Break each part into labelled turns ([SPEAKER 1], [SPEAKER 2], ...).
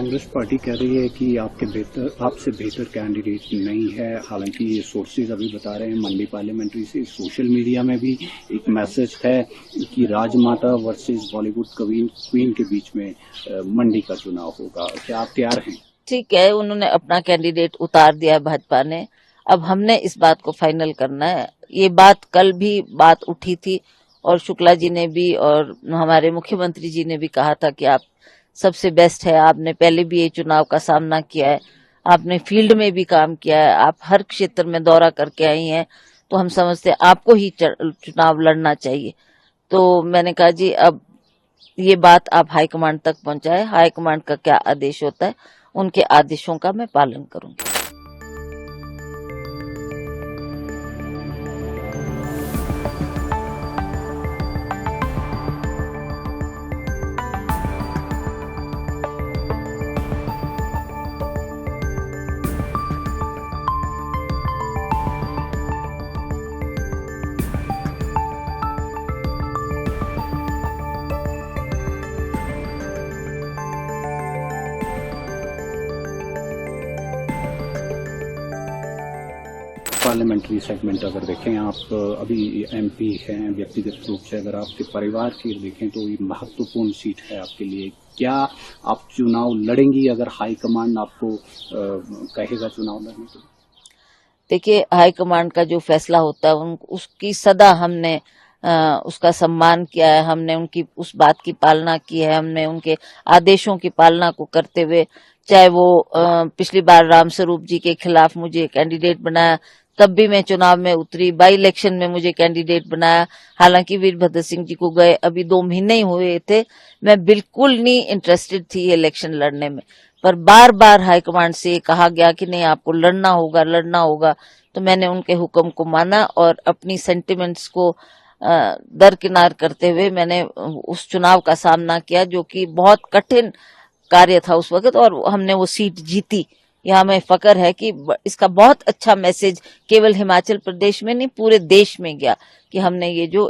[SPEAKER 1] Congress party कह रही है कि आपसे बेहतर कैंडिडेट नहीं है। हालांकि ये सोर्सेज अभी बता रहे हैं मंडी पार्लियामेंट्री से, सोशल मीडिया में भी एक मैसेज है कि राजमाता वर्सेस बॉलीवुड क्वीन के बीच में मंडी का चुनाव होगा। क्या आप तैयार हैं?
[SPEAKER 2] ठीक है, उन्होंने अपना कैंडिडेट उतार दिया भाजपा ने। अब हमने इस बात को फाइनल करना है। ये बात कल भी बात उठी थी और शुक्ला जी ने भी और हमारे मुख्यमंत्री जी ने भी कहा था कि आप सबसे बेस्ट है। आपने पहले भी ये चुनाव का सामना किया है, आपने फील्ड में भी काम किया है, आप हर क्षेत्र में दौरा करके आई हैं, तो हम समझते हैं आपको ही चुनाव लड़ना चाहिए। तो मैंने कहा जी अब ये बात आप हाईकमांड तक पहुंचाए, हाईकमांड का क्या आदेश होता है उनके आदेशों का मैं पालन करूंगी।
[SPEAKER 1] पार्लियामेंट्री सेगमेंट अगर देखें, आप अभी एमपी हैं, व्यक्तिगत रूप से अगर आपके परिवार की देखें तो ये महत्वपूर्ण सीट है आपके लिए। क्या आप चुनाव लड़ेंगी अगर हाईकमांड आपको कहेगा चुनाव लड़ने के लिए?
[SPEAKER 2] देखिए, हाईकमांड का जो फैसला होता है उसकी सदा हमने उसका सम्मान किया है, हमने उनकी उस बात की पालना की है, हमने उनके आदेशों की पालना को करते हुए, चाहे वो पिछली बार राम स्वरूप जी के खिलाफ मुझे कैंडिडेट बनाया तब भी मैं चुनाव में उतरी, बाई इलेक्शन में मुझे कैंडिडेट बनाया। हालांकि वीरभद्र सिंह जी को गए अभी 2 महीने ही हुए थे, मैं बिल्कुल नहीं इंटरेस्टेड थी इलेक्शन लड़ने में, पर बार बार हाईकमांड से कहा गया कि नहीं आपको लड़ना होगा, तो मैंने उनके हुक्म को माना और अपनी सेंटिमेंट्स को दरकिनार करते हुए मैंने उस चुनाव का सामना किया, जो कि बहुत कठिन कार्य था उस वक्त, और हमने वो सीट जीती। यह हमें फक्र है कि इसका बहुत अच्छा मैसेज केवल हिमाचल प्रदेश में नहीं पूरे देश में गया कि हमने ये जो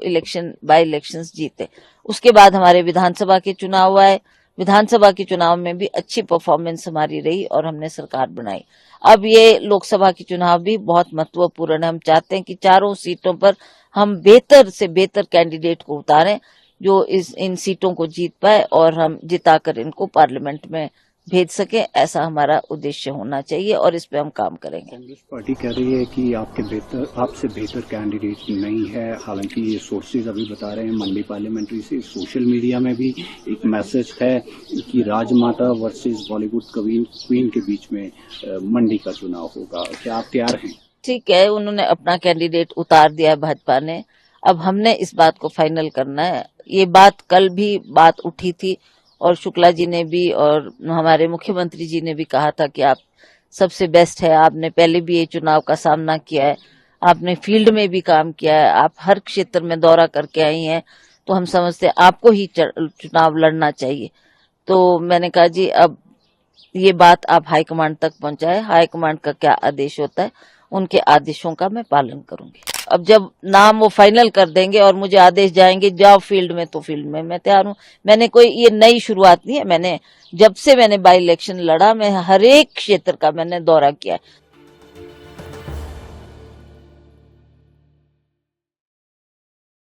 [SPEAKER 2] बाई इलेक्शंस जीते। उसके बाद हमारे विधानसभा के चुनाव आए, विधानसभा के चुनाव में भी अच्छी परफॉर्मेंस हमारी रही और हमने सरकार बनाई। अब ये लोकसभा के चुनाव भी बहुत महत्वपूर्ण है। हम चाहते हैं कि चारों सीटों पर हम बेहतर से बेहतर कैंडिडेट को उतारें जो इन सीटों को जीत पाए और हम जिताकर इनको पार्लियामेंट में भेज सके। ऐसा हमारा उद्देश्य होना चाहिए और इस पे हम काम करेंगे।
[SPEAKER 1] कांग्रेस पार्टी कह रही है कि आपसे बेहतर कैंडिडेट नहीं है। हालांकि ये सोर्सेज अभी बता रहे हैं मंडी पार्लियामेंट्री से, सोशल मीडिया में भी एक मैसेज है कि राजमाता वर्सेस बॉलीवुड क्वीन के बीच में मंडी का चुनाव होगा। क्या आप तैयार हैं?
[SPEAKER 2] ठीक है, उन्होंने अपना कैंडिडेट उतार दिया भाजपा ने। अब हमने इस बात को फाइनल करना है। ये बात कल भी बात उठी थी और शुक्ला जी ने भी और हमारे मुख्यमंत्री जी ने भी कहा था कि आप सबसे बेस्ट है। आपने पहले भी ये चुनाव का सामना किया है, आपने फील्ड में भी काम किया है, आप हर क्षेत्र में दौरा करके आई हैं, तो हम समझते हैं आपको ही चुनाव लड़ना चाहिए। तो मैंने कहा जी अब ये बात आप हाईकमांड तक पहुंचाए, हाईकमांड का क्या आदेश होता है उनके आदेशों का मैं पालन करूंगी। अब जब नाम वो फाइनल कर देंगे और मुझे आदेश जाएंगे जाओ फील्ड में, तो फील्ड में मैं तैयार हूँ। मैंने कोई ये नई शुरुआत नहीं है, मैंने जब से मैंने बाई इलेक्शन लड़ा मैं हर एक क्षेत्र का मैंने दौरा किया है।